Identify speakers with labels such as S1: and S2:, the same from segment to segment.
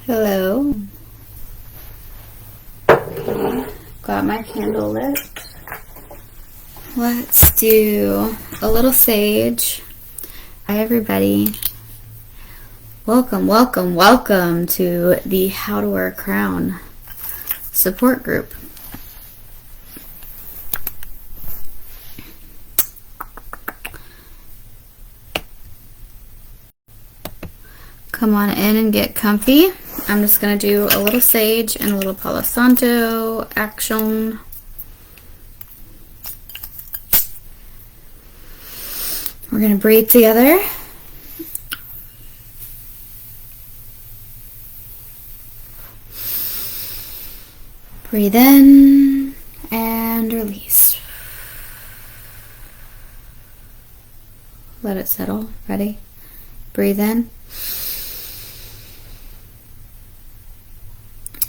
S1: Hello. Okay, got my candle lit. Let's do a little sage. Hi everybody. Welcome, welcome, welcome to the How to Wear a Crown support group. Come on in and get comfy. I'm just going to do a little sage and a little Palo Santo action. We're going to breathe together. Breathe in and release. Let it settle. Ready? Breathe in.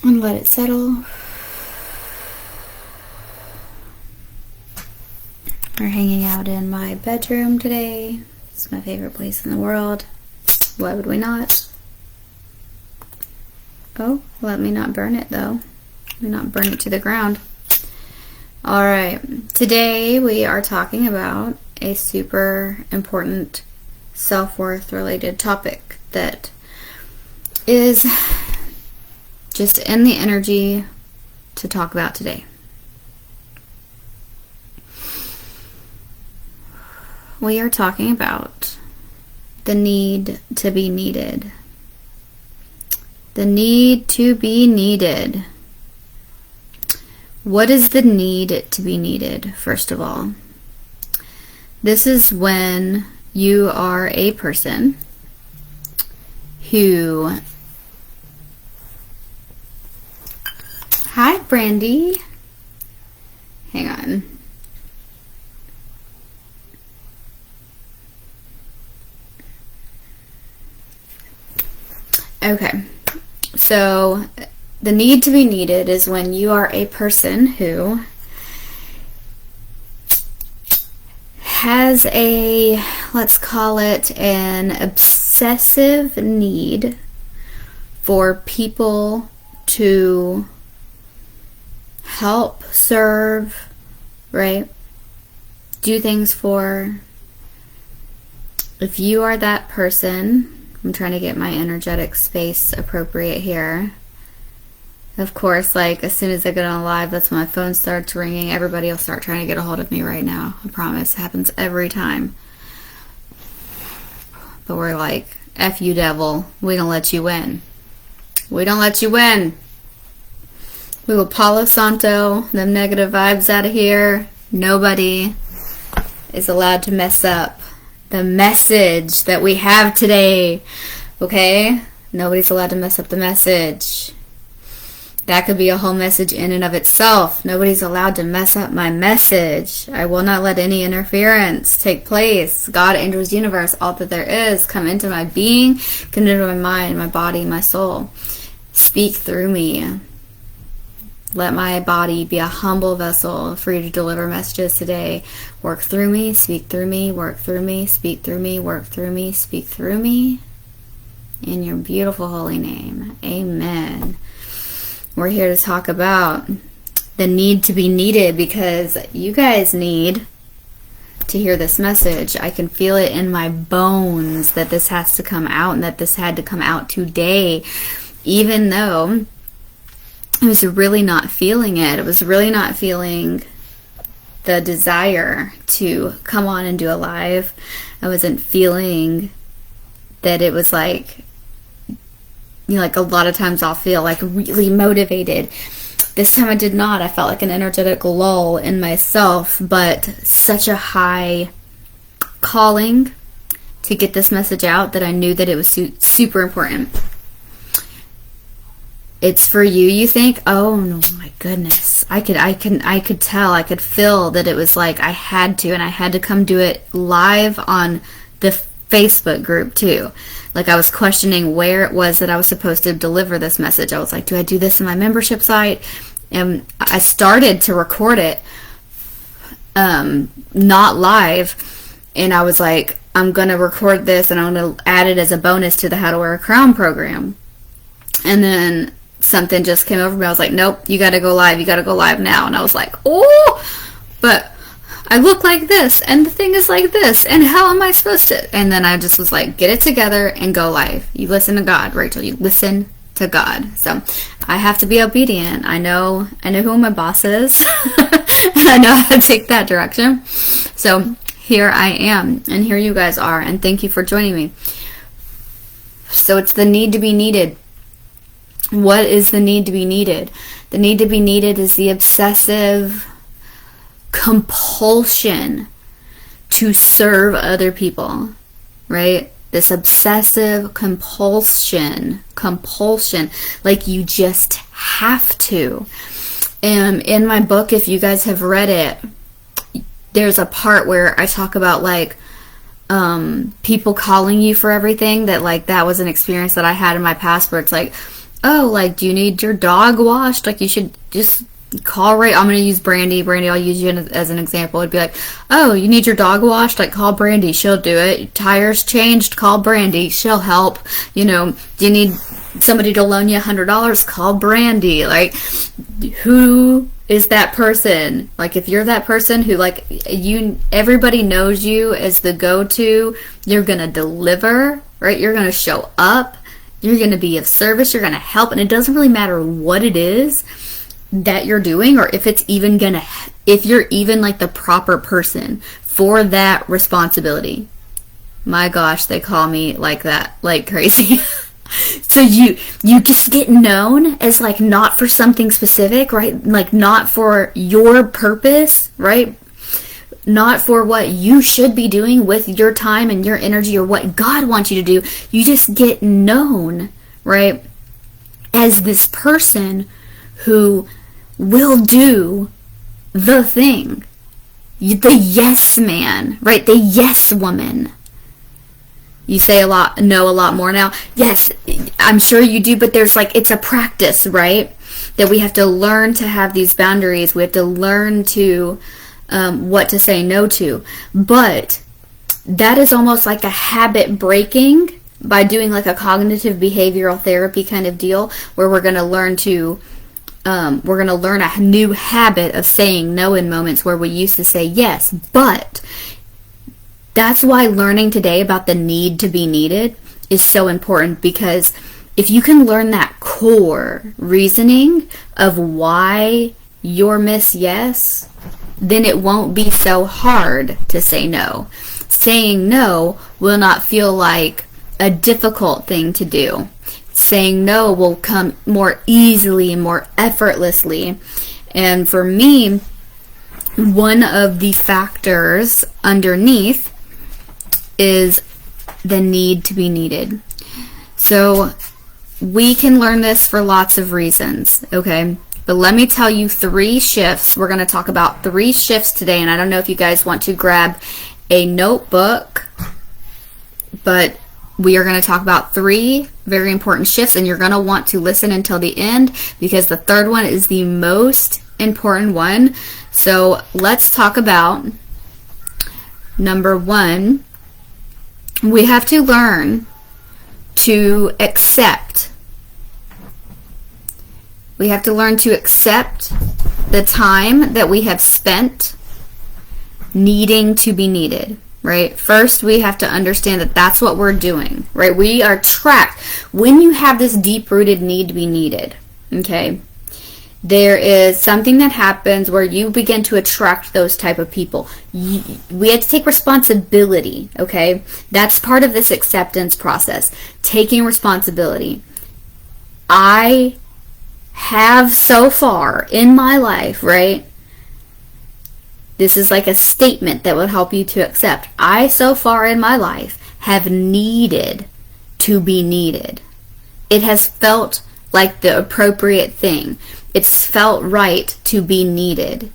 S1: And let it settle. We're hanging out in my bedroom today. It's my favorite place in the world. Why would we not? Oh, let me not burn it though. Let me not burn it to the ground. Alright, today we are talking about a super important self-worth related topic that is just in the energy to talk about today. We are talking about the need to be needed. The need to be needed. What is the need to be needed, first of all? This is when you are a person who... Hi, Brandy. Hang on. Okay, so the need to be needed is when you are a person who has a, let's call it an obsessive need for people to help, serve, right? Do things for. If you are that person, I'm trying to get my energetic space appropriate here. Of course, like as soon as I get on live, that's when my phone starts ringing. Everybody will start trying to get a hold of me right now. I promise. It happens every time. But we're like, F you, devil. We don't let you win. We don't let you win. We will Palo Santo them negative vibes out of here. Nobody is allowed to mess up the message that we have today. Okay? Nobody's allowed to mess up the message. That could be a whole message in and of itself. Nobody's allowed to mess up my message. I will not let any interference take place. God, angels, universe, all that there is, come into my being, come into my mind, my body, my soul. Speak through me. Let my body be a humble vessel for you to deliver messages today. Work through me, speak through me, work through me, speak through me, work through me, speak through me. In your beautiful holy name. Amen. We're here to talk about the need to be needed because you guys need to hear this message. I can feel it in my bones that this has to come out and that this had to come out today. Even though I was really not feeling it. I was really not feeling the desire to come on and do a live. I wasn't feeling that it was like, you know, like a lot of times I'll feel like really motivated. This time I did not. I felt like an energetic lull in myself, but such a high calling to get this message out that I knew that it was super important. It's for you, you think? Oh no, my goodness. I could tell, I could feel that it was like I had to, and I had to come do it live on the Facebook group too. Like I was questioning where it was that I was supposed to deliver this message. I was like, do I do this in my membership site? And I started to record it, not live, and I was like, I'm going to record this and I'm going to add it as a bonus to the How to Wear a Crown program. And then something just came over me. I was like, nope, you got to go live. You got to go live now. And I was like, oh, but I look like this, and the thing is like this, and how am I supposed to? And then I just was like, get it together and go live. You listen to God, Rachel. You listen to God. So I have to be obedient. I know who my boss is, and I know how to take that direction. So here I am, and here you guys are, and thank you for joining me. So it's the need to be needed. What is the need to be needed? The need to be needed is the obsessive compulsion to serve other people, right? This obsessive compulsion, like you just have to. In my book, if you guys have read it, there's a part where I talk about like people calling you for everything. That was an experience that I had in my past where it's like, oh, like, do you need your dog washed? Like, you should just call I'm going to use Brandy. Brandy, I'll use you as an example. It'd be like, oh, you need your dog washed? Like, call Brandy. She'll do it. Tires changed? Call Brandy. She'll help. Do you need somebody to loan you $100? Call Brandy. Like, who is that person? Like, if you're that person who, like, everybody knows you as the go-to, you're going to deliver, right? You're going to show up. You're going to be of service. You're going to help. And it doesn't really matter what it is that you're doing, or if you're even like the proper person for that responsibility. My gosh, they call me like that, like crazy. So you just get known as like not for something specific, right? Like not for your purpose, right? Not for what you should be doing with your time and your energy, or what God wants you to do. You just get known, right, as this person who will do the thing. The yes man, right? The yes woman. You say know a lot more now. Yes, I'm sure you do, but it's a practice, right? That we have to learn to have these boundaries. We have to learn to what to say no to. But that is almost like a habit breaking by doing like a cognitive behavioral therapy kind of deal, where we're going to learn a new habit of saying no in moments where we used to say yes. But that's why learning today about the need to be needed is so important, because if you can learn that core reasoning of why you're Miss Yes, then it won't be so hard to say no. Saying no will not feel like a difficult thing to do. Saying no will come more easily and more effortlessly. And for me, one of the factors underneath is the need to be needed. So we can learn this for lots of reasons, okay? But let me tell you 3 shifts. We're going to talk about 3 shifts today, and I don't know if you guys want to grab a notebook, but we are going to talk about 3 very important shifts, and you're going to want to listen until the end, because the third one is the most important one. So let's talk about number 1. We have to learn to accept. We have to learn to accept the time that we have spent needing to be needed, right? First, we have to understand that that's what we're doing, right? We are trapped. When you have this deep-rooted need to be needed, okay, there is something that happens where you begin to attract those type of people. We have to take responsibility, okay? That's part of this acceptance process, taking responsibility. I have so far in my life, right? This is like a statement that will help you to accept. I so far in my life have needed to be needed. It has felt like the appropriate thing. It's felt right to be needed.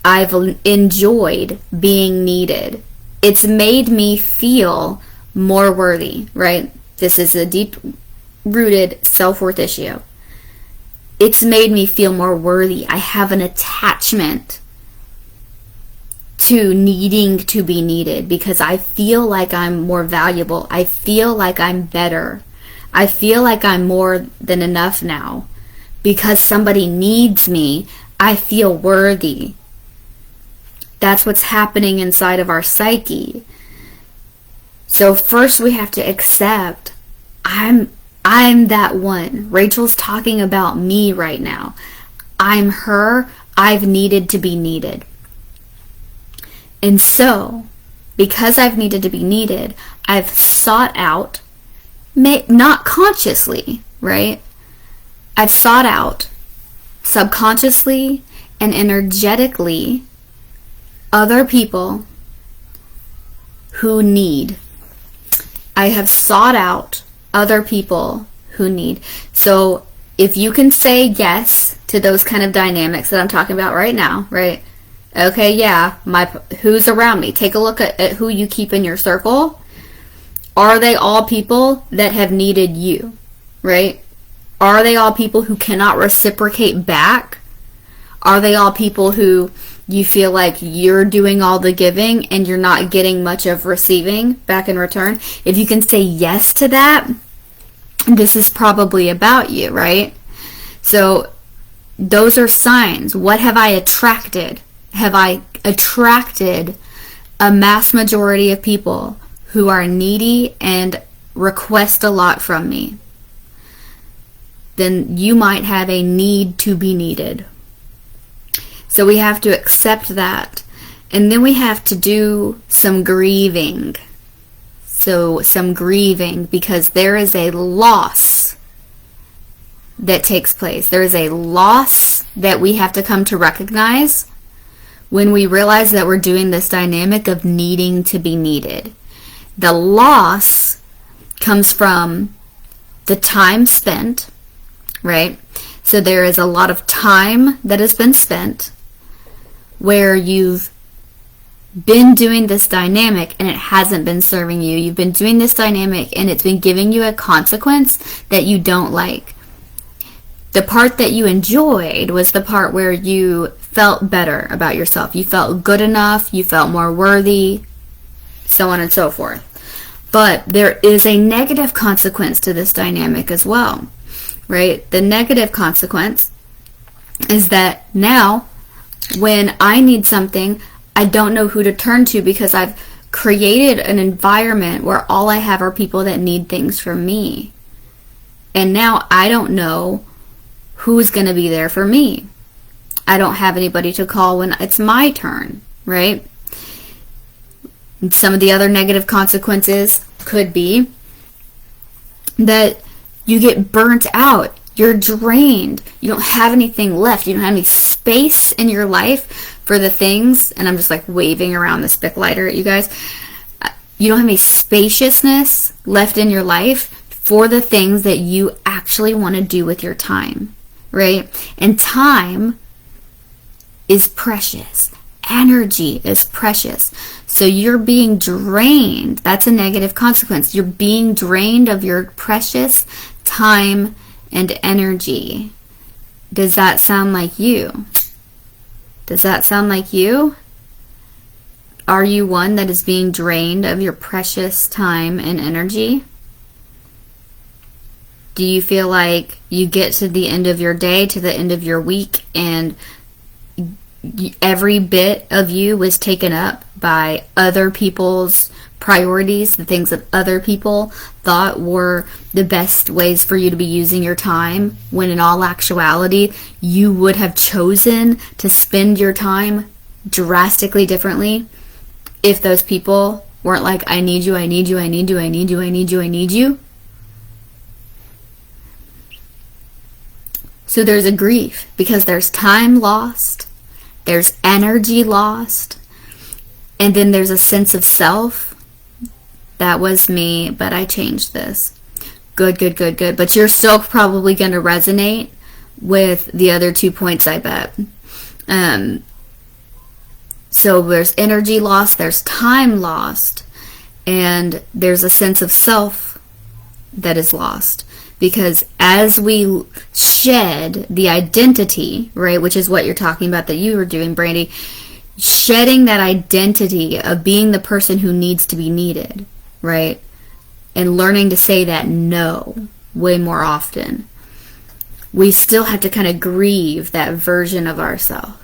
S1: I've enjoyed being needed. It's made me feel more worthy, right? This is a deep-rooted self-worth issue. It's made me feel more worthy. I have an attachment to needing to be needed because I feel like I'm more valuable. I feel like I'm better. I feel like I'm more than enough now. Because somebody needs me, I feel worthy. That's what's happening inside of our psyche. So first we have to accept, I'm that one. Rachel's talking about me right now. I'm her. I've needed to be needed. And so, because I've needed to be needed, I've sought out, not consciously, right? I've sought out subconsciously and energetically other people who need. I have sought out other people who need. So if you can say yes to those kind of dynamics that I'm talking about right now, right? Okay, yeah, who's around me? Take a look at who you keep in your circle. Are they all people that have needed you, right? Are they all people who cannot reciprocate back? Are they all people who you feel like you're doing all the giving and you're not getting much of receiving back in return? If you can say yes to that, this is probably about you, right? So those are signs. What have I attracted? Have I attracted a mass majority of people who are needy and request a lot from me? Then you might have a need to be needed. So we have to accept that. And then we have to do some grieving. So some grieving, because there is a loss that takes place. There is a loss that we have to come to recognize when we realize that we're doing this dynamic of needing to be needed. The loss comes from the time spent, right? So there is a lot of time that has been spent where you've been doing this dynamic and it hasn't been serving you. You've been doing this dynamic and it's been giving you a consequence that you don't like. The part that you enjoyed was the part where you felt better about yourself. You felt good enough, you felt more worthy, so on and so forth. But there is a negative consequence to this dynamic as well, right? The negative consequence is that now when I need something, I don't know who to turn to because I've created an environment where all I have are people that need things from me. And now I don't know who's going to be there for me. I don't have anybody to call when it's my turn, right? And some of the other negative consequences could be that you get burnt out. You're drained. You don't have anything left. You don't have any space in your life for the things, and I'm just like waving around the spick lighter at you guys. You don't have any spaciousness left in your life for the things that you actually want to do with your time, right? And time is precious. Energy is precious. So you're being drained. That's a negative consequence. You're being drained of your precious time and energy. Does that sound like you? Does that sound like you? Are you one that is being drained of your precious time and energy? Do you feel like you get to the end of your day, to the end of your week, and every bit of you was taken up by other people's priorities, the things that other people thought were the best ways for you to be using your time, when in all actuality, you would have chosen to spend your time drastically differently if those people weren't like, I need you, I need you, I need you, I need you, I need you, I need you? So there's a grief because there's time lost, there's energy lost, and then there's a sense of self. That was me, but I changed this. Good, good, good, good. But you're still probably going to resonate with the other 2 points, I bet. So there's energy lost, there's time lost, and there's a sense of self that is lost. Because as we shed the identity, right, which is what you're talking about that you were doing, Brandy, shedding that identity of being the person who needs to be needed, right, and learning to say that no, way more often. We still have to kind of grieve that version of ourselves.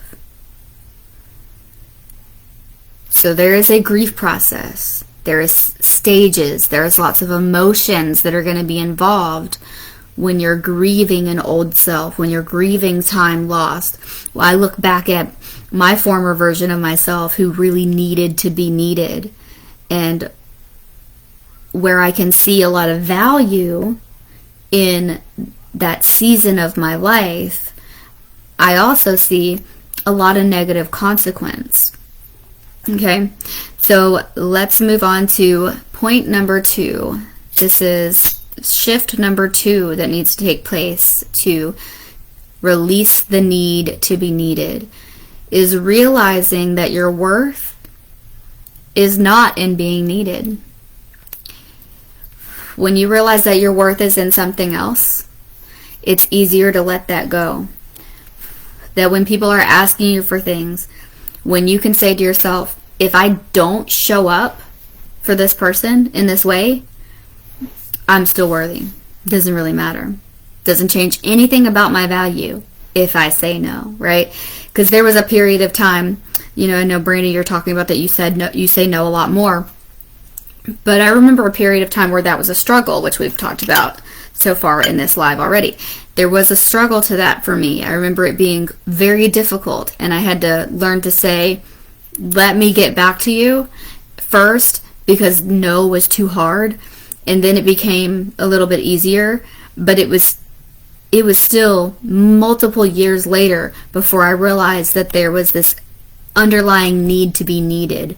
S1: So there is a grief process. There is stages. There's lots of emotions that are going to be involved when you're grieving an old self, when you're grieving time lost. Well, I look back at my former version of myself who really needed to be needed, and where I can see a lot of value in that season of my life, I also see a lot of negative consequence. Okay, so let's move on to point number 2. This is shift number 2 that needs to take place to release the need to be needed, is realizing that your worth is not in being needed. When you realize that your worth is in something else, it's easier to let that go. That when people are asking you for things, when you can say to yourself, if I don't show up for this person in this way, I'm still worthy. Doesn't really matter. Doesn't change anything about my value if I say no, right? Because there was a period of time, I know, Brandy, you're talking about that you said no, you say no a lot more. But I remember a period of time where that was a struggle, which we've talked about so far in this live already. There was a struggle to that for me. I remember it being very difficult, and I had to learn to say, let me get back to you first, because no was too hard, and then it became a little bit easier, but it was still multiple years later before I realized that there was this underlying need to be needed,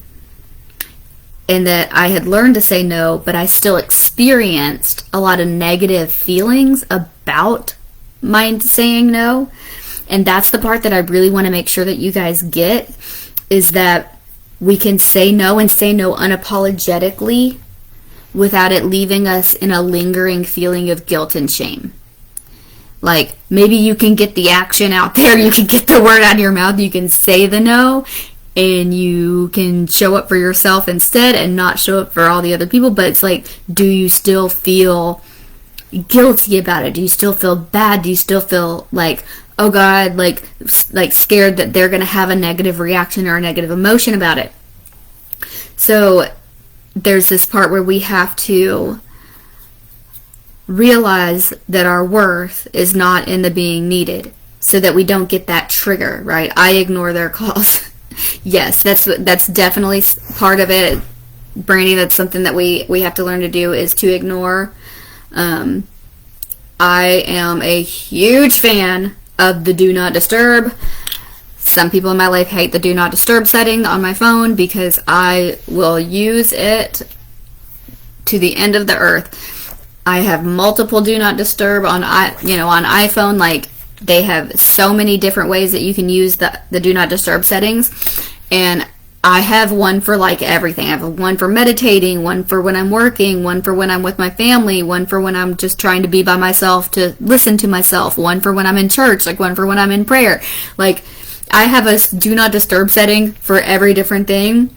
S1: and that I had learned to say no, but I still experienced a lot of negative feelings about my saying no. And that's the part that I really want to make sure that you guys get, is that we can say no and say no unapologetically without it leaving us in a lingering feeling of guilt and shame. Like, maybe you can get the action out there, you can get the word out of your mouth, you can say the no, and you can show up for yourself instead and not show up for all the other people. But it's like, do you still feel guilty about it? Do you still feel bad? Do you still feel like, oh God, like scared that they're going to have a negative reaction or a negative emotion about it? So there's this part where we have to realize that our worth is not in the being needed, so that we don't get that trigger, right? I ignore their calls. Yes, that's definitely part of it, Brandy. That's something that we have to learn to do, is to ignore. I am a huge fan of the do not disturb. Some people in my life hate the do not disturb setting on my phone, because I will use it to the end of the earth. I have multiple do not disturb on iPhone. Like, they have so many different ways that you can use the do not disturb settings, and I have one for like everything. I have one for meditating, one for when I'm working, one for when I'm with my family, one for when I'm just trying to be by myself to listen to myself, one for when I'm in church, like one for when I'm in prayer. Like, I have a do not disturb setting for every different thing,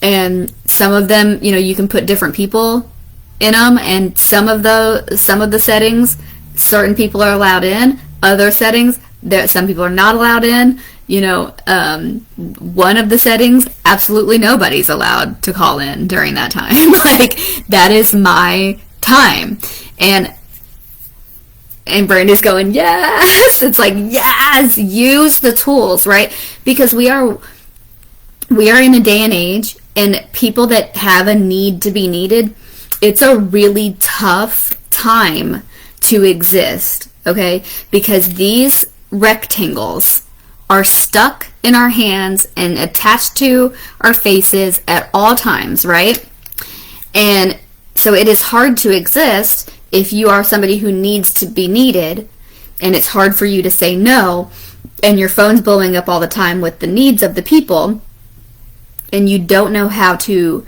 S1: and some of them, you can put different people in them, and some of the settings, certain people are allowed in. Other settings that some people are not allowed in. One of the settings, absolutely nobody's allowed to call in during that time. Like, that is my time. And Brandy's going, yes! It's like, yes! Use the tools, right? Because we are in a day and age, and people that have a need to be needed, it's a really tough time to exist, okay? Because these rectangles are stuck in our hands and attached to our faces at all times, right? And so it is hard to exist if you are somebody who needs to be needed, and it's hard for you to say no, and your phone's blowing up all the time with the needs of the people, and you don't know how to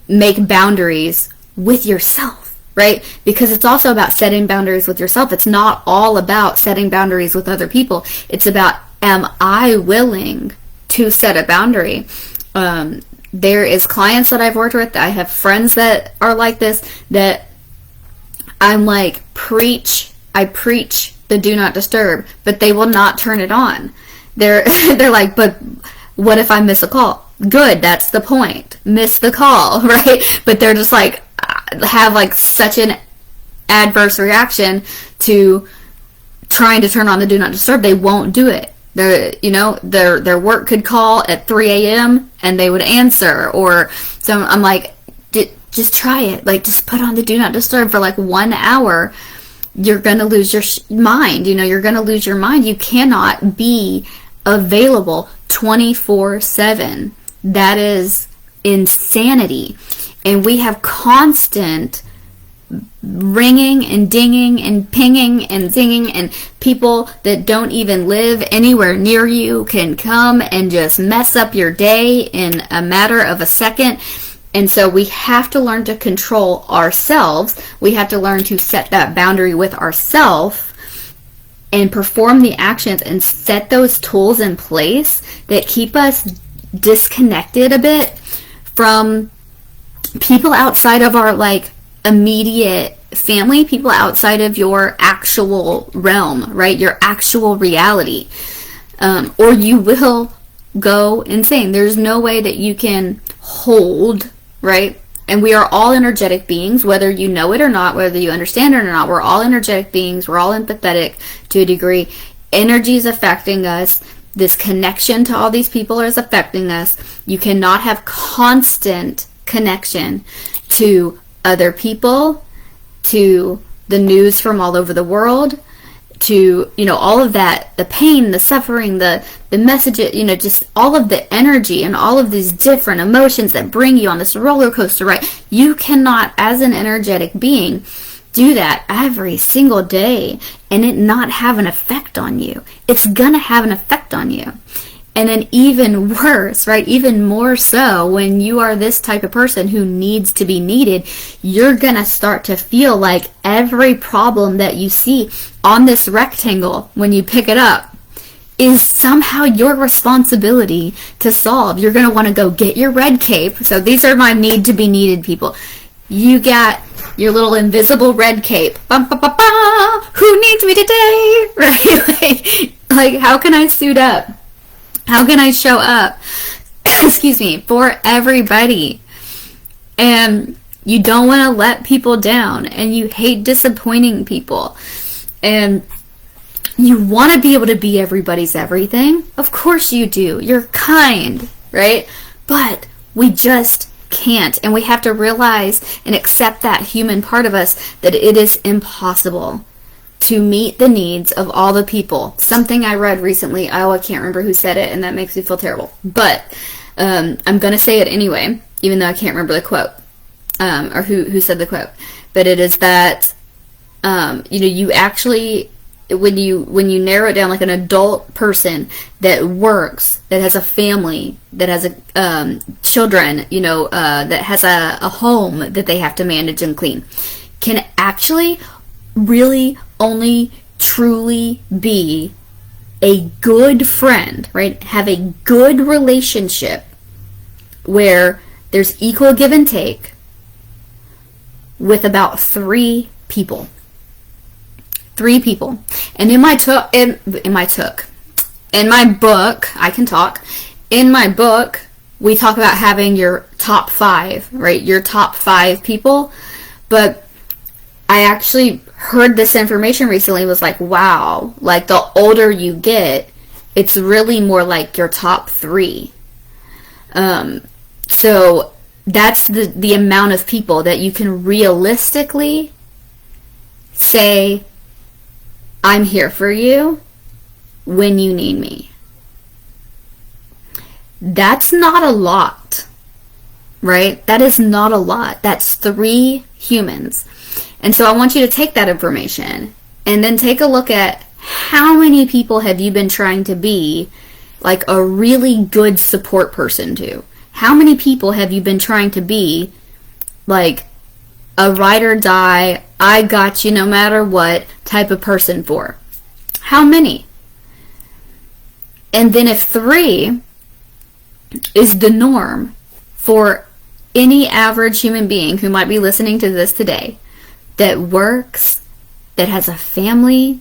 S1: make boundaries with yourself, right? Because it's also about setting boundaries with yourself. It's not all about setting boundaries with other people. It's about, am I willing to set a boundary? There is clients that I've worked with, I have friends that are like this, that I'm like, I preach the do not disturb, but they will not turn it on. They're like, but what if I miss a call? Good, that's the point. Miss the call, right? But they're just like, have like such an adverse reaction to trying to turn on the do not disturb. They won't do it. Their work could call at 3 a.m. and they would answer. Or so I'm like, just try it. Like, just put on the do not disturb for like 1 hour. You're gonna lose your mind. You're gonna lose your mind. You cannot be available 24/7. That is insanity. And we have constant ringing and dinging and pinging and zinging, and people that don't even live anywhere near you can come and just mess up your day in a matter of a second. And so we have to learn to control ourselves. We have to learn to set that boundary with ourselves and perform the actions and set those tools in place that keep us disconnected a bit from people outside of our like immediate family, people outside of your actual realm, right? Your actual reality. Or you will go insane. There's no way that you can hold, right? And we are all energetic beings, whether you know it or not, whether you understand it or not. We're all energetic beings. We're all empathetic to a degree. Energy is affecting us. This connection to all these people is affecting us. You cannot have constant connection to other people, to the news from all over the world, to, all of that, the pain, the suffering, the messages, just all of the energy and all of these different emotions that bring you on this roller coaster ride. You cannot, as an energetic being, do that every single day and it not have an effect on you. It's gonna have an effect on you. And then even worse, right, even more so when you are this type of person who needs to be needed, you're going to start to feel like every problem that you see on this rectangle when you pick it up is somehow your responsibility to solve. You're going to want to go get your red cape. So these are my need to be needed people. You got your little invisible red cape. Bum, ba, ba, ba. Who needs me today? Right? like how can I suit up? How can I show up, excuse me, for everybody? And you don't want to let people down, and you hate disappointing people, and you want to be able to be everybody's everything. Of course you do. You're kind, right? But we just can't, and we have to realize and accept that human part of us, that it is impossible to meet the needs of all the people. Something I read recently, I can't remember who said it, and that makes me feel terrible. But I'm going to say it anyway, even though I can't remember the quote, or who said the quote. But it is that, you actually, when you narrow it down, like an adult person that works, that has a family, that has children, that has a home that they have to manage and clean, can actually really only truly be a good friend, right? Have a good relationship where there's equal give and take with about 3 people. 3 people. And in my book, I can talk. In my book, we talk about having your top 5, right? Your top 5 people. But I actually heard this information recently, was like, wow, like the older you get, it's really more like your top 3. So that's the amount of people that you can realistically say, I'm here for you when you need me. That's not a lot, right? That is not a lot. That's 3 humans. And so I want you to take that information and then take a look at how many people have you been trying to be like a really good support person to? How many people have you been trying to be like a ride or die, I got you no matter what type of person for? How many? And then if 3 is the norm for any average human being who might be listening to this today, that works, that has a family,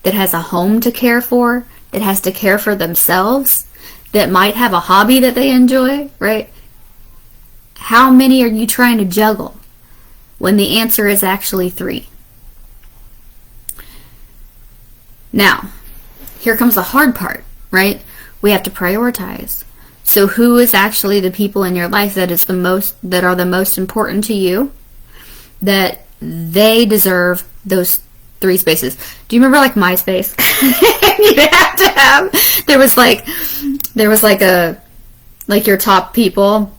S1: that has a home to care for, that has to care for themselves, that might have a hobby that they enjoy, right? How many are you trying to juggle when the answer is actually 3? Now, here comes the hard part, right? We have to prioritize. So who is actually the people in your life that are the most important to you, that they deserve those 3 spaces? Do you remember like MySpace? You have to have, there was like your top people,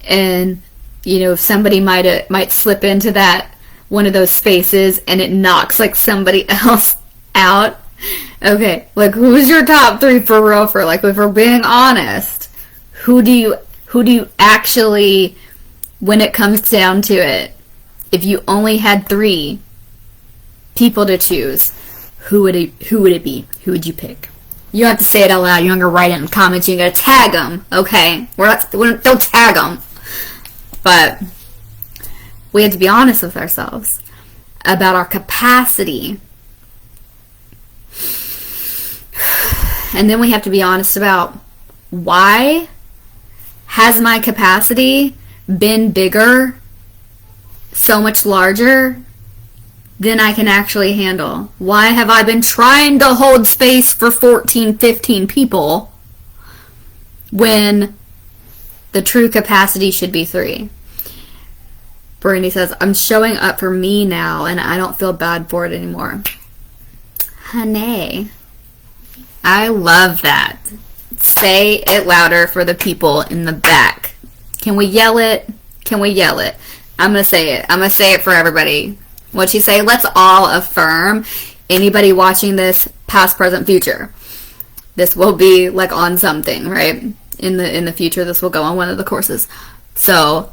S1: and if somebody might slip into that one of those spaces and it knocks like somebody else out. Okay, like who's your top 3 for real? For like, if we're being honest, who do you actually, when it comes down to it, if you only had 3 people to choose, who would it be? Who would you pick? You don't have to say it out loud. You don't have to write it in comments. You gotta tag them. Okay, don't tag them. But we have to be honest with ourselves about our capacity. And then we have to be honest about, why has my capacity been bigger, so much larger than I can actually handle? Why have I been trying to hold space for 14, 15 people when the true capacity should be 3? Brandy says, I'm showing up for me now and I don't feel bad for it anymore. Honey, I love that. Say it louder for the people in the back. Can we yell it? Can we yell it? I'm going to say it. I'm going to say it for everybody. What'd she say? Let's all affirm. Anybody watching this, past, present, future. This will be like on something, right? In the future, this will go on one of the courses. So,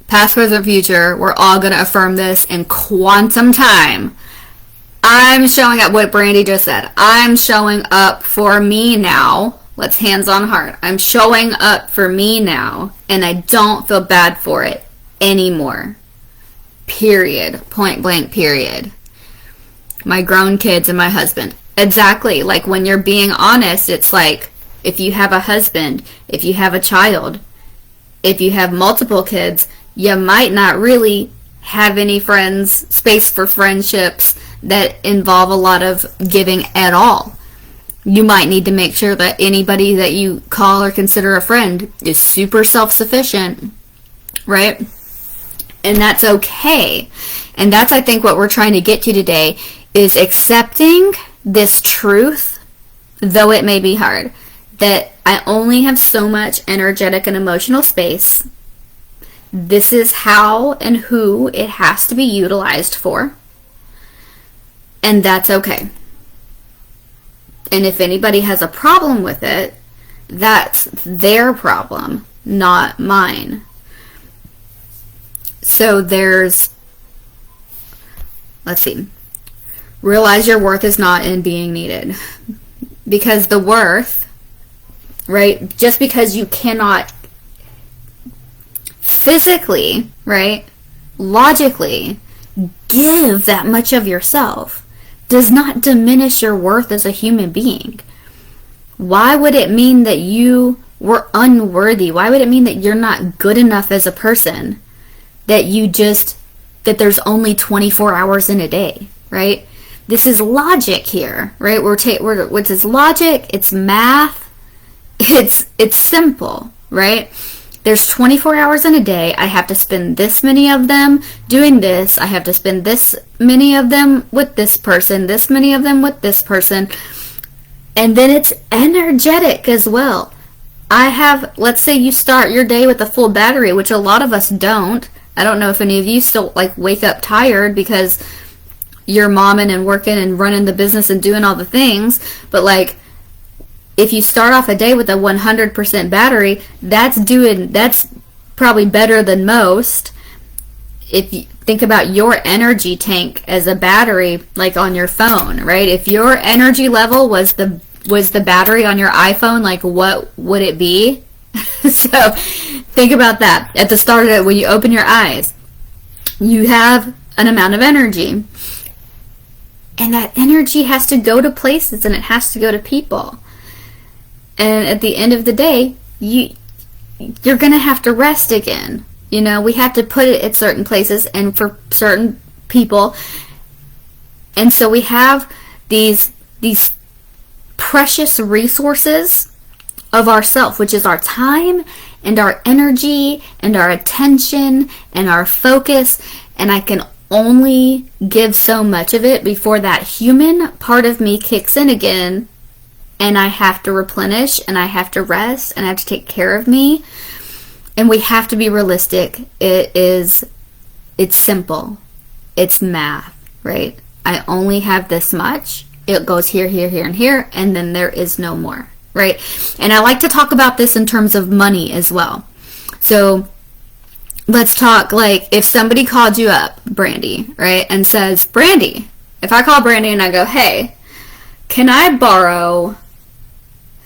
S1: past, present, future, we're all going to affirm this in quantum time. I'm showing up, what Brandy just said. I'm showing up for me now. Let's hands on heart. I'm showing up for me now, and I don't feel bad for it anymore. Period. Point blank, period. My grown kids and my husband. Exactly. Like when you're being honest, it's like if you have a husband, if you have a child, if you have multiple kids, you might not really have any friends, space for friendships that involve a lot of giving at all. You might need to make sure that anybody that you call or consider a friend is super self-sufficient, right? And that's okay. And that's, I think, what we're trying to get to today, is accepting this truth, though it may be hard, that I only have so much energetic and emotional space. This is how and who it has to be utilized for. And that's okay. And if anybody has a problem with it, that's their problem, not mine. So let's see. Realize your worth is not in being needed. Because the worth, right, just because you cannot physically, right, logically give that much of yourself, does not diminish your worth as a human being. Why would it mean that you were unworthy? Why would it mean that you're not good enough as a person? That there's only 24 hours in a day, right? This is logic here, right? It's logic, it's math, it's simple, right? There's 24 hours in a day. I have to spend this many of them doing this. I have to spend this many of them with this person, this many of them with this person. And then it's energetic as well. Let's say you start your day with a full battery, which a lot of us don't. I don't know if any of you still wake up tired because you're momming and working and running the business and doing all the things. But if you start off a day with a 100% battery, that's probably better than most. If you think about your energy tank as a battery, like on your phone, right? If your energy level was the battery on your iPhone, what would it be? So think about that. At the start of it, when you open your eyes, you have an amount of energy. And that energy has to go to places, and it has to go to people. And at the end of the day, you're going to have to rest again. You know, we have to put it at certain places and for certain people. And so we have these precious resources of ourself, which is our time and our energy and our attention and our focus. And I can only give so much of it before that human part of me kicks in again, and I have to replenish, and I have to rest, and I have to take care of me. And we have to be realistic. It's simple. It's math, right? I only have this much. It goes here, here, here, and here, and then there is no more, right? And I like to talk about this in terms of money as well. So let's talk, like, if somebody called you up, Brandy, right, and says, Brandy, if I call Brandy and I go, hey, can I borrow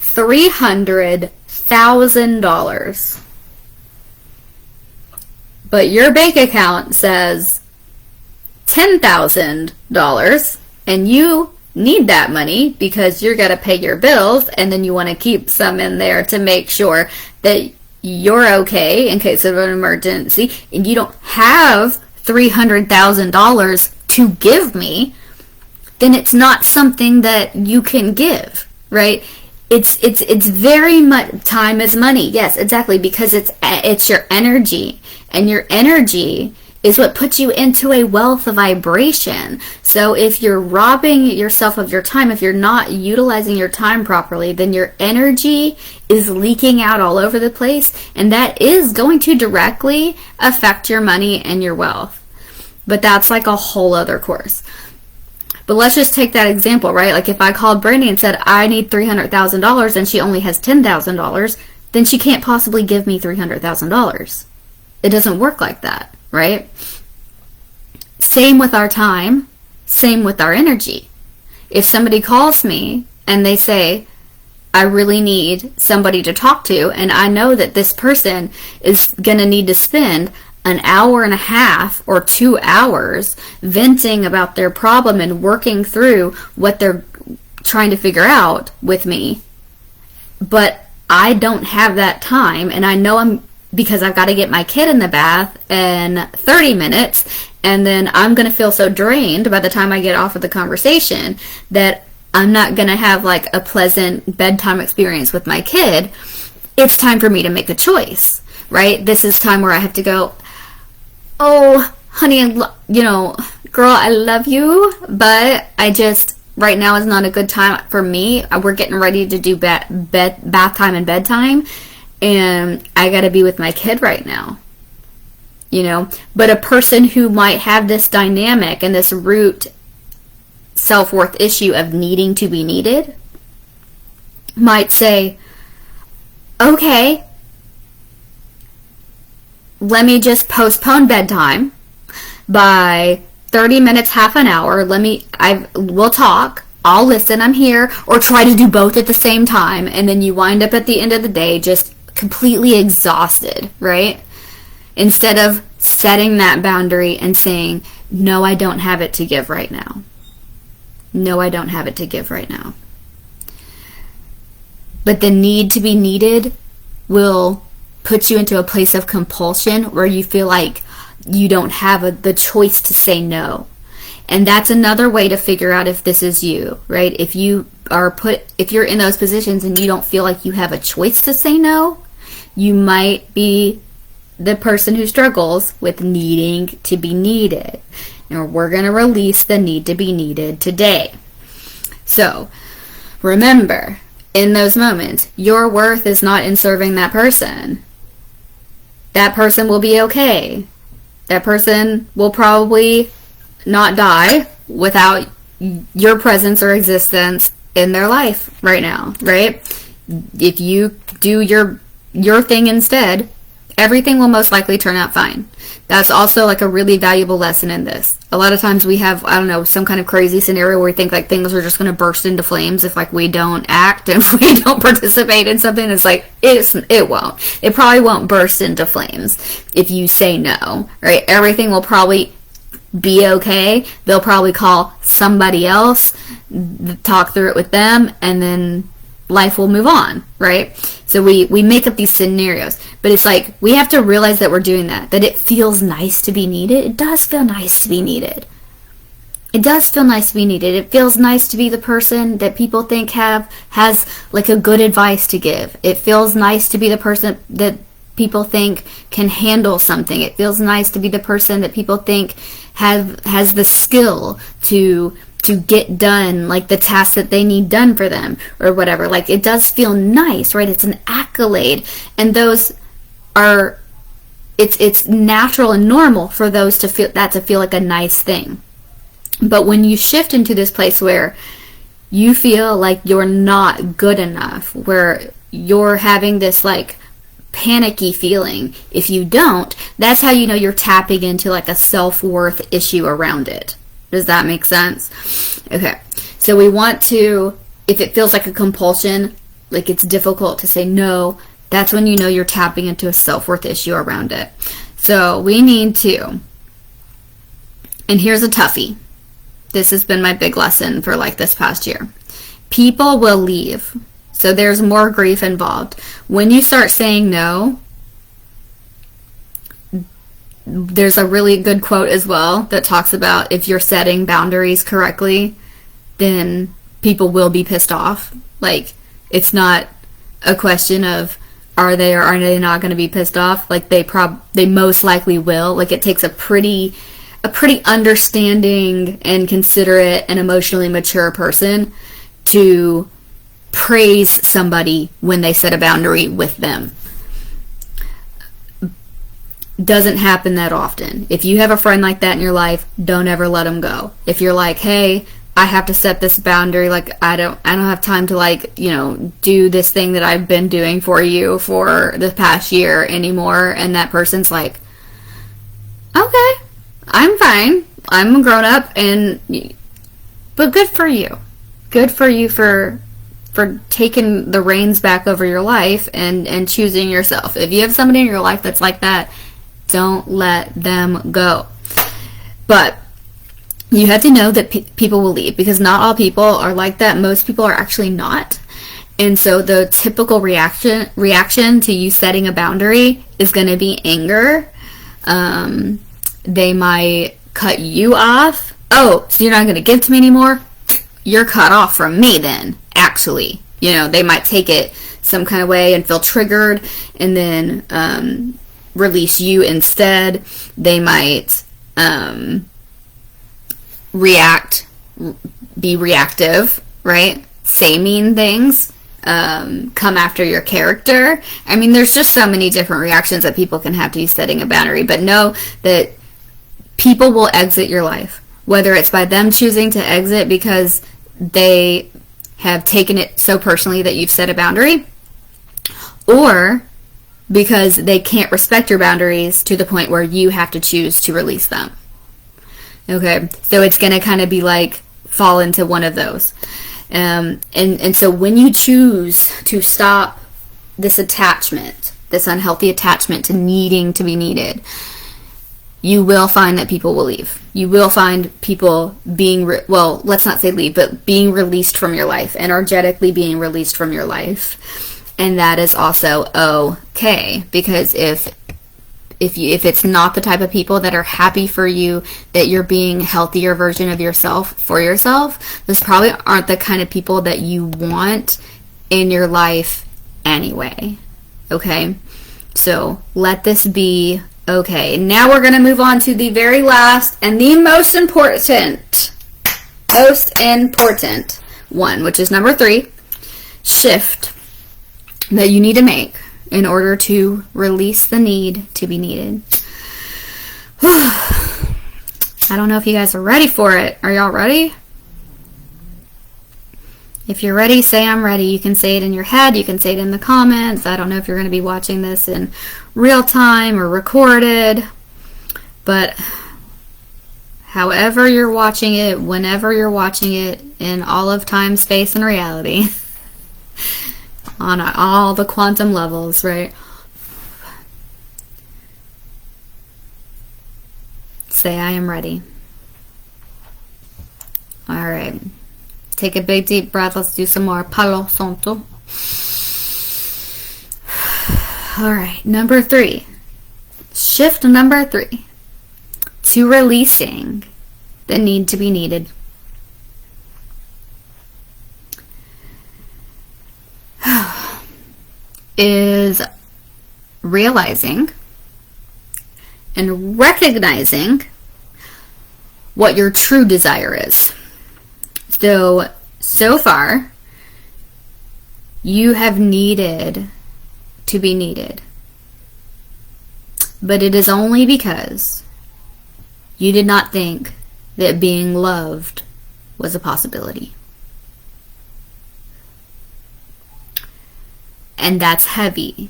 S1: $300,000? But your bank account says $10,000, and you need that money because you're going to pay your bills, and then you want to keep some in there to make sure that you're okay in case of an emergency, and you don't have $300,000 to give me, then it's not something that you can give, right? It's very much, time is money. Yes, exactly, because it's your energy, and your energy is what puts you into a wealth vibration. So if you're robbing yourself of your time, if you're not utilizing your time properly, then your energy is leaking out all over the place, and that is going to directly affect your money and your wealth. But that's like a whole other course. But let's just take that example, right? Like if I called Brandy and said, I need $300,000 and she only has $10,000, then she can't possibly give me $300,000. It doesn't work like that, right? Same with our time, same with our energy. If somebody calls me and they say, I really need somebody to talk to, and I know that this person is going to need to spend an hour and a half or 2 hours venting about their problem and working through what they're trying to figure out with me, but I don't have that time, and I know because I've got to get my kid in the bath in 30 minutes, and then I'm going to feel so drained by the time I get off of the conversation that I'm not going to have like a pleasant bedtime experience with my kid. It's time for me to make a choice, right? This is time where I have to go, oh, honey, girl, I love you, but right now is not a good time for me. We're getting ready to do bath time and bedtime, and I got to be with my kid right now, But a person who might have this dynamic and this root self-worth issue of needing to be needed might say, okay, let me just postpone bedtime by 30 minutes, half an hour. We'll talk. I'll listen. I'm here. Or try to do both at the same time. And then you wind up at the end of the day just completely exhausted, right? Instead of setting that boundary and saying, no, I don't have it to give right now. No, I don't have it to give right now. But the need to be needed will put you into a place of compulsion where you feel like you don't have the choice to say no. And that's another way to figure out if this is you, right? If you're in those positions and you don't feel like you have a choice to say no, you might be the person who struggles with needing to be needed. And we're going to release the need to be needed today. So remember, in those moments, your worth is not in serving that person. That person will be okay. That person will probably not die without your presence or existence in their life right now, right? If you do your thing instead, everything will most likely turn out fine. That's also like a really valuable lesson in this. A lot of times we have, some kind of crazy scenario where we think like things are just going to burst into flames if like we don't act and if we don't participate in something. It's like, it won't. It probably won't burst into flames if you say no, right? Everything will probably be okay. They'll probably call somebody else, talk through it with them, and then life will move on, right? So we make up these scenarios, but it's like we have to realize that we're doing that it feels nice to be needed. It does feel nice to be needed. It does feel nice to be needed. It feels nice to be the person that people think has like a good advice to give. It feels nice to be the person that people think can handle something. It feels nice to be the person that people think has the skill to get done like the tasks that they need done for them or whatever. Like, it does feel nice, right? It's an accolade, and those are it's natural and normal for those to feel like a nice thing. But when you shift into this place where you feel like you're not good enough, where you're having this like panicky feeling if you don't, that's how you know you're tapping into like a self-worth issue around it. Does that make sense? Okay. So we want to, if it feels like a compulsion, like it's difficult to say no, that's when you know you're tapping into a self-worth issue around it. So we need to, and here's a toughie. This has been my big lesson for like this past year. People will leave. So there's more grief involved. When you start saying no, there's a really good quote as well that talks about if you're setting boundaries correctly, then people will be pissed off. Like, it's not a question of are they or are they not going to be pissed off. Like, they most likely will. Like, it takes a pretty understanding and considerate and emotionally mature person to praise somebody when they set a boundary with them. Doesn't happen that often. If you have a friend like that in your life, don't ever let them go. If you're like, hey, I have to set this boundary, like I don't have time to like, do this thing that I've been doing for you for the past year anymore, and that person's like, okay, I'm fine. I'm a grown up, but good for you. Good for you for taking the reins back over your life and choosing yourself. If you have somebody in your life that's like that, don't let them go. But you have to know that people will leave, because not all people are like that. Most people are actually not. And so the typical reaction to you setting a boundary is going to be anger. They might cut you off. Oh, so you're not going to give to me anymore? You're cut off from me then, actually. They might take it some kind of way and feel triggered and then release you instead. They might be reactive, right? Say mean things, come after your character. I mean, there's just so many different reactions that people can have to you setting a boundary, but know that people will exit your life, whether it's by them choosing to exit because they have taken it so personally that you've set a boundary, or because they can't respect your boundaries to the point where you have to choose to release them. Okay, so it's going to kind of be like fall into one of those. And so when you choose to stop this attachment, this unhealthy attachment to needing to be needed, you will find that people will leave. You will find people being, let's not say leave, but being released from your life, energetically being released from your life. And that is also okay, because if it's not the type of people that are happy for you, that you're being a healthier version of yourself for yourself, those probably aren't the kind of people that you want in your life anyway. Okay? So let this be okay. Now we're going to move on to the very last and the most important one, which is number 3, shift that you need to make in order to release the need to be needed. I don't know if you guys are ready for it. Are y'all ready? If you're ready, say I'm ready. You can say it in your head. You can say it in the comments. I don't know if you're going to be watching this in real time or recorded, but however you're watching it, whenever you're watching it, in all of time, space, and reality, on all the quantum levels, right? Say I am ready. Take a big deep breath. Let's do some more Palo Santo. All right, number 3. Shift number 3 to releasing the need to be needed. Is realizing and recognizing what your true desire is. So far, you have needed to be needed. But it is only because you did not think that being loved was a possibility. And that's heavy.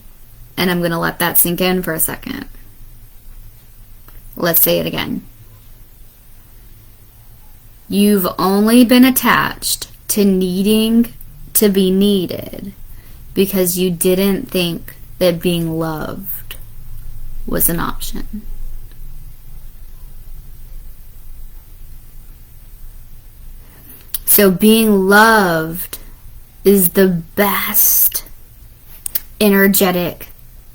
S1: And I'm going to let that sink in for a second. Let's say it again. You've only been attached to needing to be needed because you didn't think that being loved was an option. So being loved is the best energetic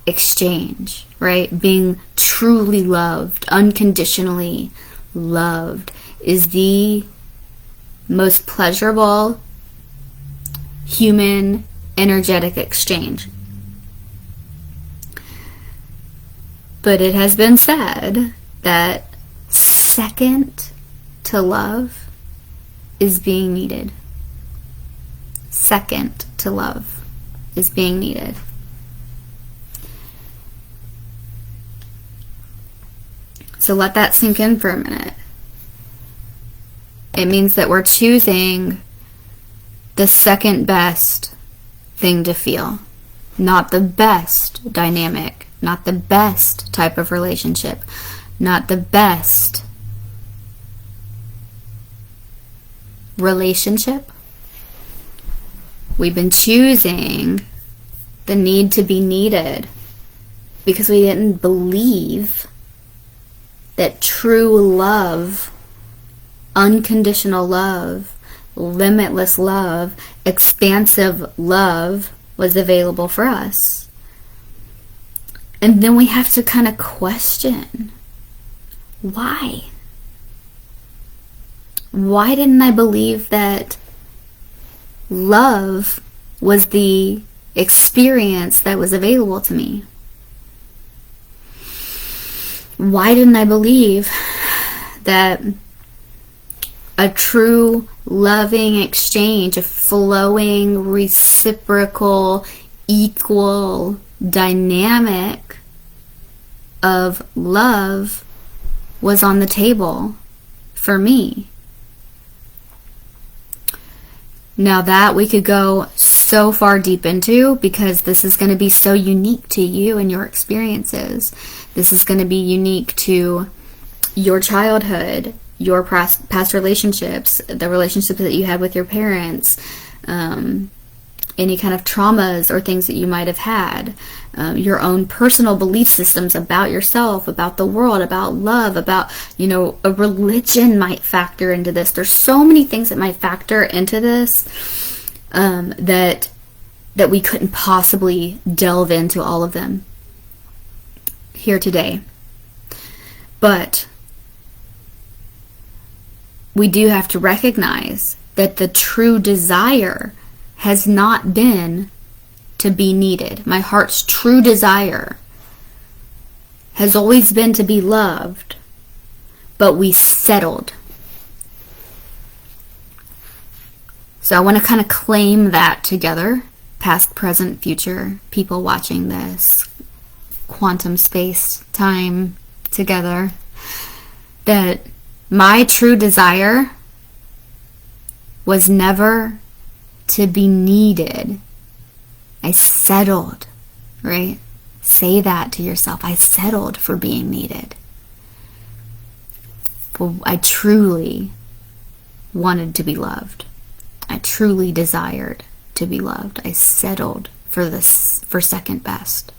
S1: exchange, right? Being truly loved, unconditionally loved, is the most pleasurable human energetic exchange. But it has been said that second to love is being needed. Second to love is being needed. So let that sink in for a minute. It means that we're choosing the second best thing to feel, not the best dynamic, not the best type of relationship, not the best relationship. We've been choosing the need to be needed because we didn't believe that true love, unconditional love, limitless love, expansive love was available for us. And then we have to kind of question, why? Why didn't I believe that love was the experience that was available to me? Why didn't I believe that a true loving exchange, a flowing, reciprocal, equal dynamic of love was on the table for me? Now that we could go so far deep into, because this is going to be so unique to you and your experiences. This is going to be unique to your childhood, your past relationships, the relationships that you had with your parents, any kind of traumas or things that you might have had, your own personal belief systems about yourself, about the world, about love, about, a religion might factor into this. There's so many things that might factor into this that we couldn't possibly delve into all of them here today. But we do have to recognize that the true desire has not been to be needed. My heart's true desire has always been to be loved, but we settled. So I want to kind of claim that together, past, present, future, people watching this, quantum space, time together, that my true desire was never to be needed. I settled, right? Say that to yourself. I settled for being needed. But I truly wanted to be loved. I truly desired to be loved. I settled for second best.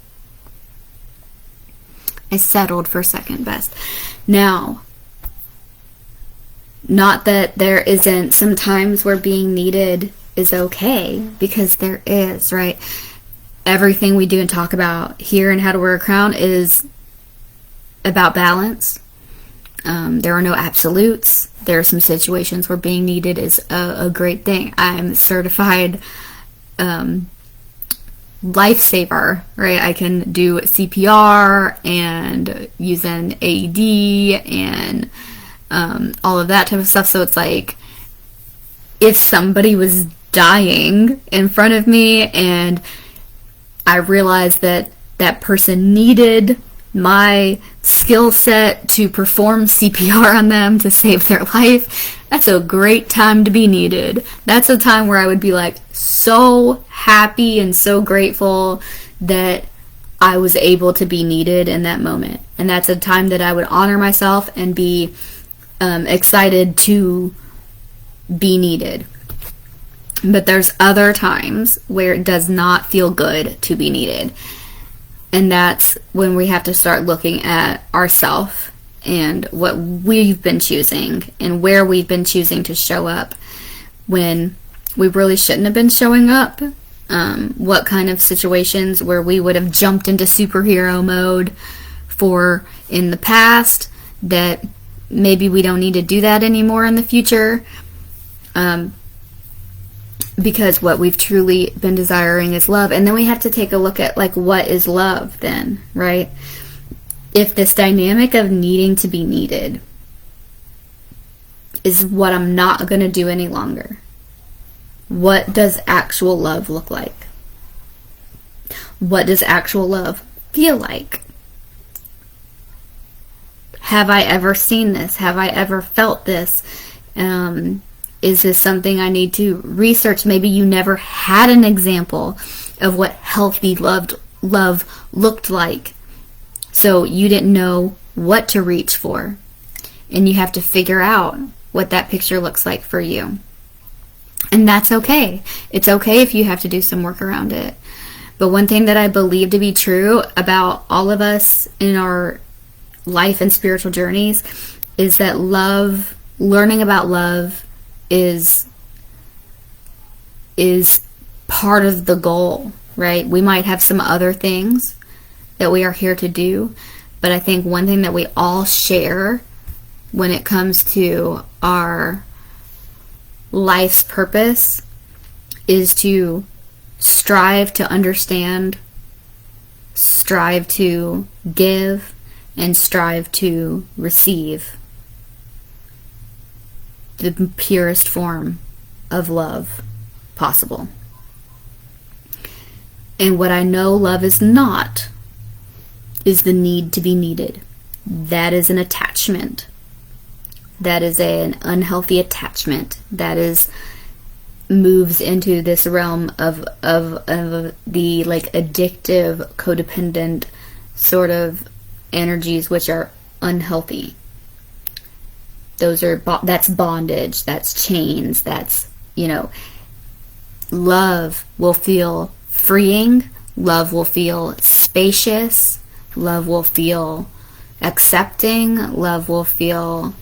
S1: I settled for second best. Now, Not that there isn't some times where being needed is okay, because there is, right? Everything we do and talk about here in How to Wear a Crown is about balance. There are no absolutes. There are some situations where being needed is a great thing. I'm certified lifesaver, right? I can do CPR and use an AED and all of that type of stuff. So it's like, if somebody was dying in front of me and I realized that that person needed my skill set to perform CPR on them to save their life, that's a great time to be needed. That's a time where I would be like so happy and so grateful that I was able to be needed in that moment. And that's a time that I would honor myself and be excited to be needed. But there's other times where it does not feel good to be needed. And that's when we have to start looking at ourselves and what we've been choosing and where we've been choosing to show up when we really shouldn't have been showing up. What kind of situations where we would have jumped into superhero mode for in the past that maybe we don't need to do that anymore in the future. Because what we've truly been desiring is love. And then we have to take a look at, like, what is love then, right? If this dynamic of needing to be needed is what I'm not going to do any longer, what does actual love look like? What does actual love feel like? Have I ever seen this? Have I ever felt this? Is this something I need to research? Maybe you never had an example of what healthy love looked like. So you didn't know what to reach for. And you have to figure out what that picture looks like for you. And that's okay. It's okay if you have to do some work around it. But one thing that I believe to be true about all of us in our life and spiritual journeys is that love, learning about love, is part of the goal, right? We might have some other things that we are here to do, but I think one thing that we all share when it comes to our life's purpose is to strive to understand, strive to give, and strive to receive the purest form of love possible. And what I know love is not is the need to be needed. That is an attachment. That is an unhealthy attachment. That is moves into this realm of the like addictive, codependent sort of energies, which are unhealthy. That's bondage, that's chains, that's, love will feel freeing, love will feel spacious, love will feel accepting, love will feel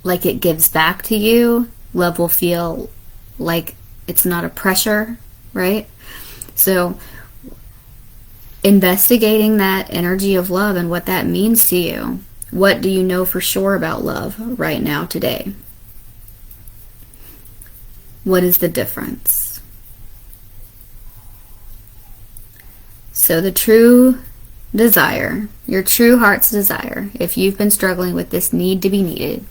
S1: like it gives back to you, love will feel like it's not a pressure, right? So investigating that energy of love and what that means to you. What do you know for sure about love right now, today? What is the difference? So the true desire, your true heart's desire, if you've been struggling with this need to be needed,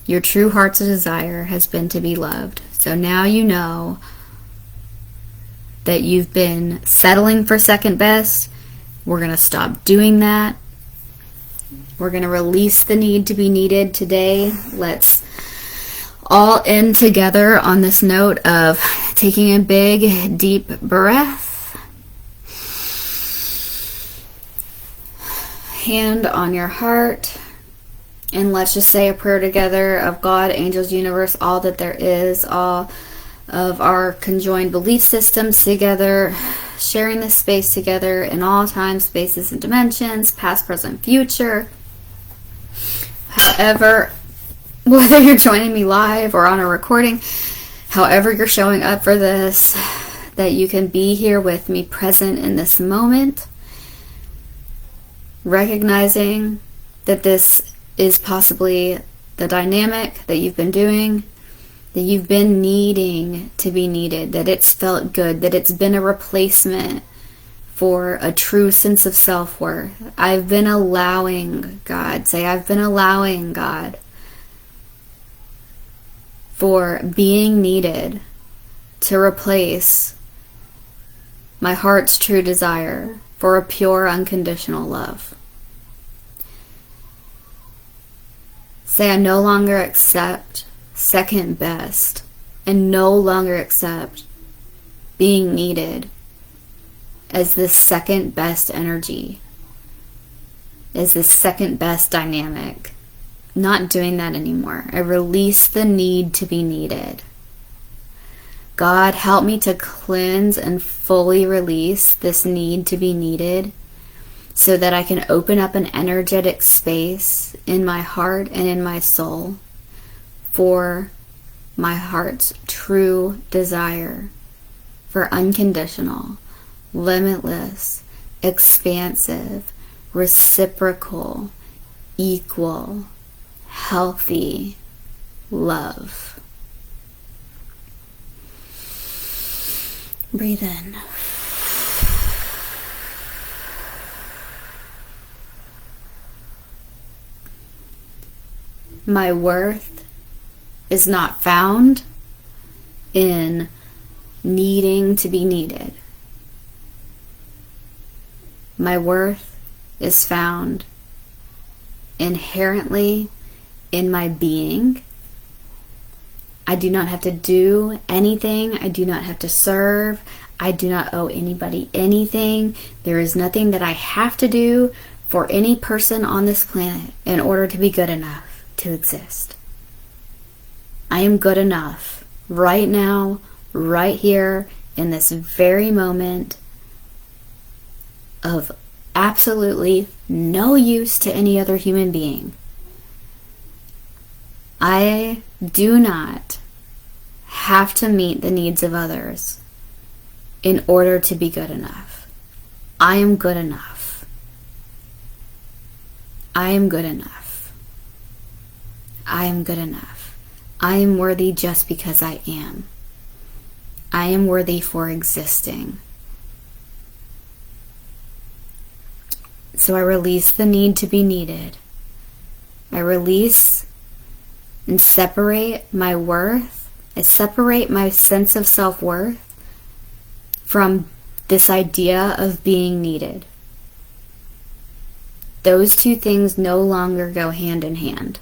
S1: your true heart's desire has been to be loved. So now you know that you've been settling for second best. We're going to stop doing that. We're going to release the need to be needed today. Let's all end together on this note of taking a big, deep breath. Hand on your heart. And let's just say a prayer together of God, angels, universe, all that there is, all of our conjoined belief systems together, sharing this space together in all time, spaces, and dimensions, past, present, future. However, whether you're joining me live or on a recording, however you're showing up for this, that you can be here with me, present in this moment, recognizing that this is possibly the dynamic that you've been doing, that you've been needing to be needed, that it's felt good, that it's been a replacement for a true sense of self-worth. I've been allowing God, say I've been allowing God for being needed to replace my heart's true desire for a pure, unconditional love. Say I no longer accept second best and no longer accept being needed as the second best energy, as the second best dynamic. Not doing that anymore. I release the need to be needed. God, help me to cleanse and fully release this need to be needed so that I can open up an energetic space in my heart and in my soul for my heart's true desire for unconditional, limitless, expansive, reciprocal, equal, healthy love. Breathe in. My worth is not found in needing to be needed. My worth is found inherently in my being. I do not have to do anything. I do not have to serve. I do not owe anybody anything. There is nothing that I have to do for any person on this planet in order to be good enough to exist. I am good enough right now, right here, in this very moment, of absolutely no use to any other human being. I do not have to meet the needs of others in order to be good enough. I am good enough. I am good enough. I am good enough. I am worthy just because I am. I am worthy for existing. So I release the need to be needed. I release and separate my worth. I separate my sense of self-worth from this idea of being needed. Those two things no longer go hand in hand.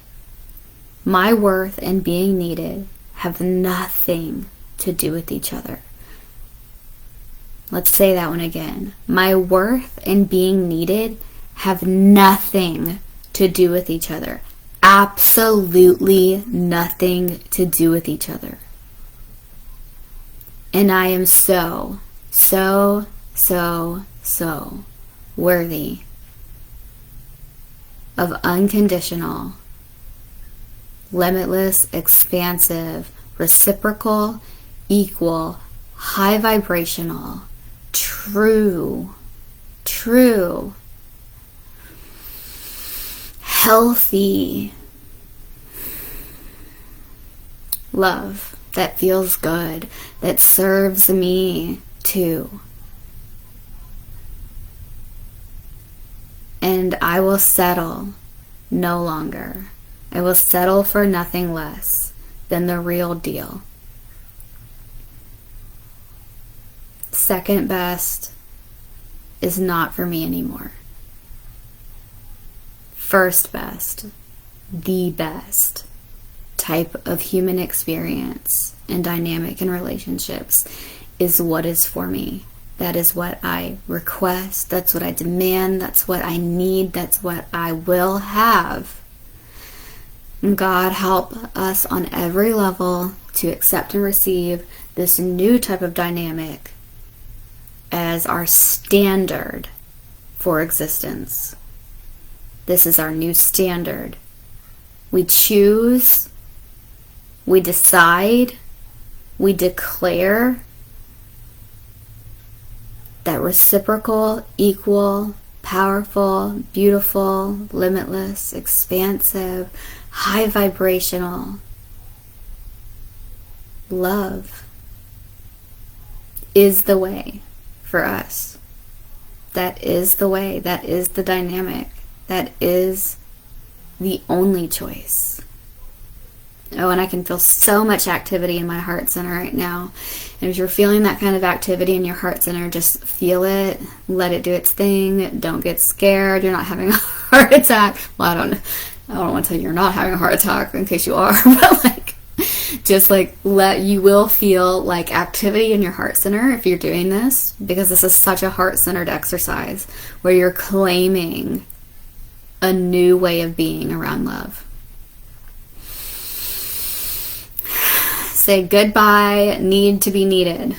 S1: My worth and being needed have nothing to do with each other. Let's say that one again. My worth and being needed have nothing to do with each other. Absolutely nothing to do with each other. And I am so worthy of unconditional, limitless, expansive, reciprocal, equal, high vibrational, true, healthy love that feels good, that serves me too. And I will settle no longer. I will settle for nothing less than the real deal. Second best is not for me anymore. First best, the best type of human experience and dynamic in relationships is what is for me. That is what I request. That's what I demand. That's what I need. That's what I will have. And God, help us on every level to accept and receive this new type of dynamic as our standard for existence. This is our new standard We choose, we decide, we declare that reciprocal, equal, powerful, beautiful, limitless, expansive, high vibrational love is the way for us. That is the way. That is the dynamic. That is the only choice. Oh, and I can feel so much activity in my heart center right now. And if you're feeling that kind of activity in your heart center, just feel it. Let it do its thing. Don't get scared. You're not having a heart attack. Well, I don't want to tell you you're not having a heart attack in case you are. But like, just like you will feel like activity in your heart center if you're doing this, because this is such a heart-centered exercise where you're claiming a new way of being around love. Say goodbye, need to be needed.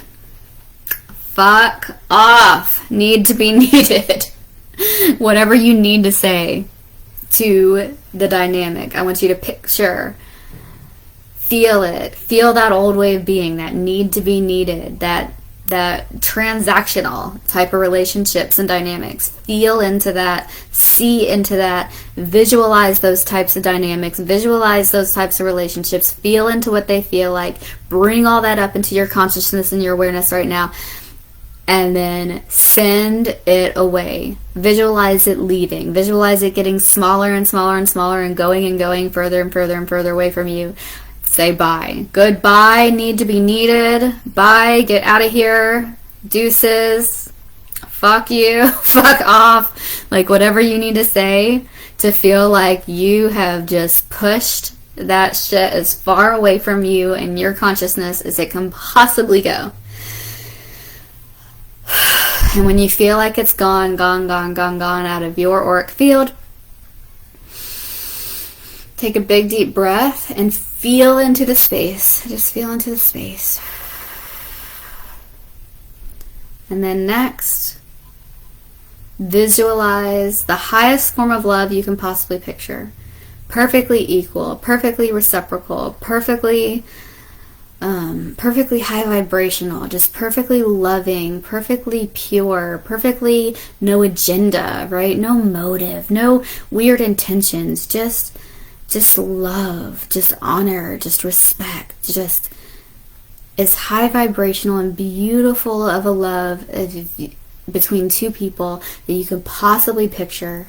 S1: Fuck off, need to be needed. Whatever you need to say to the dynamic, I want you to picture, feel it, feel that old way of being, that need to be needed, that transactional type of relationships and dynamics. Feel into that, see into that, visualize those types of dynamics, visualize those types of relationships, feel into what they feel like, bring all that up into your consciousness and your awareness right now, and then send it away. Visualize it leaving, visualize it getting smaller and smaller and smaller and going further and further and further away from you. Say bye. Goodbye, need to be needed. Bye, get out of here. Deuces. Fuck you. Fuck off. Like whatever you need to say to feel like you have just pushed that shit as far away from you and your consciousness as it can possibly go. And when you feel like it's gone out of your auric field, take a big deep breath and feel into the space. Just feel into the space. And then next, visualize the highest form of love you can possibly picture. Perfectly equal, perfectly reciprocal, perfectly high vibrational, just perfectly loving, perfectly pure, perfectly no agenda, right? No motive, no weird intentions, just love, just honor, just respect, just as high vibrational and beautiful of a love between two people that you can possibly picture.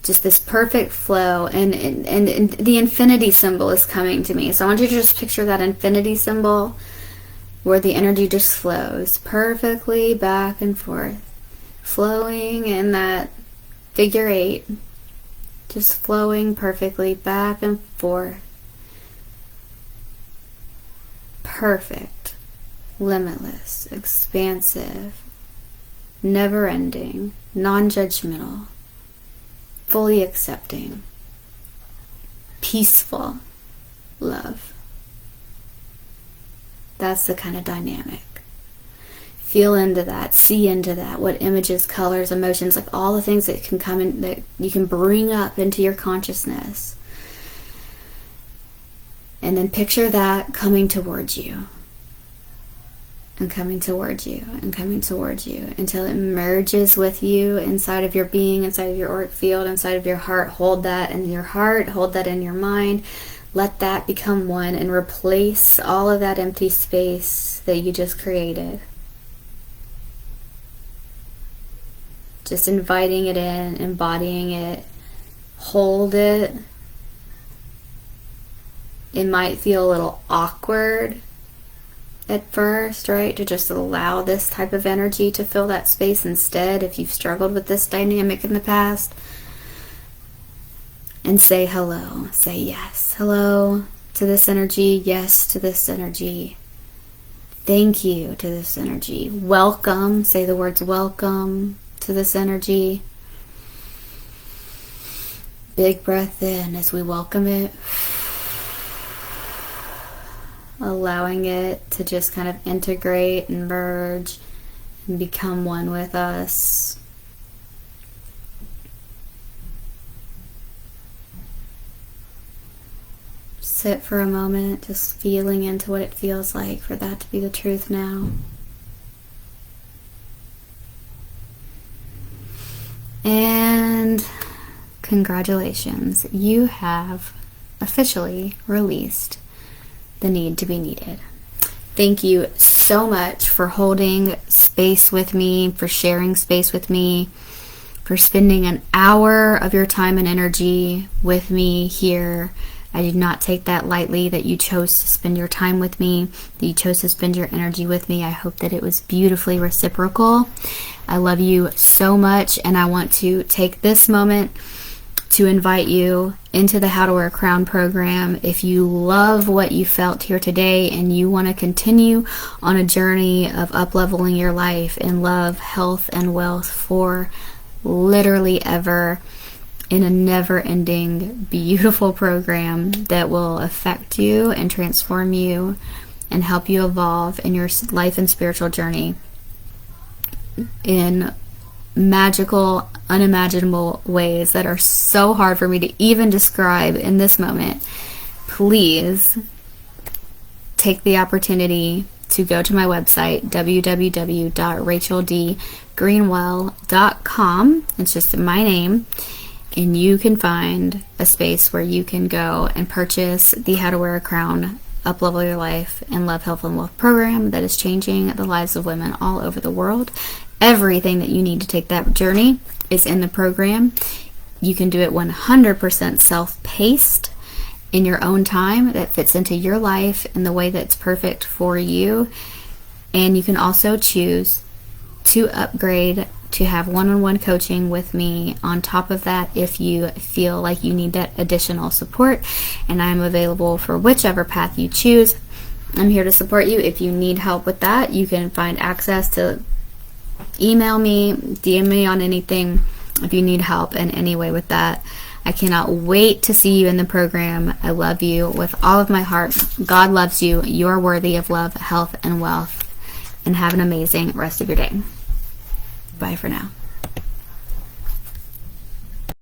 S1: Just this perfect flow, and the infinity symbol is coming to me. So I want you to just picture that infinity symbol where the energy just flows perfectly back and forth, flowing in that figure 8. Just flowing perfectly back and forth. Perfect, limitless, expansive, never-ending, non-judgmental, fully accepting, peaceful love. That's the kind of dynamic. Feel into that, see into that, what images, colors, emotions, like all the things that can come in, that you can bring up into your consciousness. And then picture that coming towards you. And coming towards you, and coming towards you, until it merges with you inside of your being, inside of your auric field, inside of your heart. Hold that in your heart, hold that in your mind. Let that become one and replace all of that empty space that you just created. Just inviting it in, embodying it, hold it. It might feel a little awkward at first, right? To just allow this type of energy to fill that space instead, if you've struggled with this dynamic in the past. And say hello. Say yes. Hello to this energy. Yes to this energy. Thank you to this energy. Welcome. Say the words welcome to this energy. Big breath in as we welcome it. Allowing it to just kind of integrate and merge and become one with us. sit for a moment, just feeling into what it feels like for that to be the truth now. And congratulations, you have officially released the need to be needed. Thank you so much for holding space with me, for sharing space with me, for spending an hour of your time and energy with me here. I do not take that lightly, that you chose to spend your time with me, that you chose to spend your energy with me. I hope that it was beautifully reciprocal. I love you so much, and I want to take this moment to invite you into the How to Wear a Crown program. If you love what you felt here today and you want to continue on a journey of up-leveling your life in love, health, and wealth for literally ever, in a never-ending, beautiful program that will affect you and transform you and help you evolve in your life and spiritual journey in magical, unimaginable ways that are so hard for me to even describe in this moment, please take the opportunity to go to my website, www.racheldgreenwell.com. It's just my name. And you can find a space where you can go and purchase the How to Wear a Crown, Up-Level Your Life, and Love, Health, and Wealth program that is changing the lives of women all over the world. Everything that you need to take that journey is in the program. You can do it 100% self-paced in your own time that fits into your life in the way that's perfect for you. And you can also choose to upgrade to have one-on-one coaching with me on top of that if you feel like you need that additional support, and I'm available for whichever path you choose. I'm here to support you. If you need help with that, you can find access to email me, DM me on anything if you need help in any way with that. I cannot wait to see you in the program. I love you with all of my heart. God loves you. You're worthy of love, health, and wealth. And have an amazing rest of your day. Bye for now.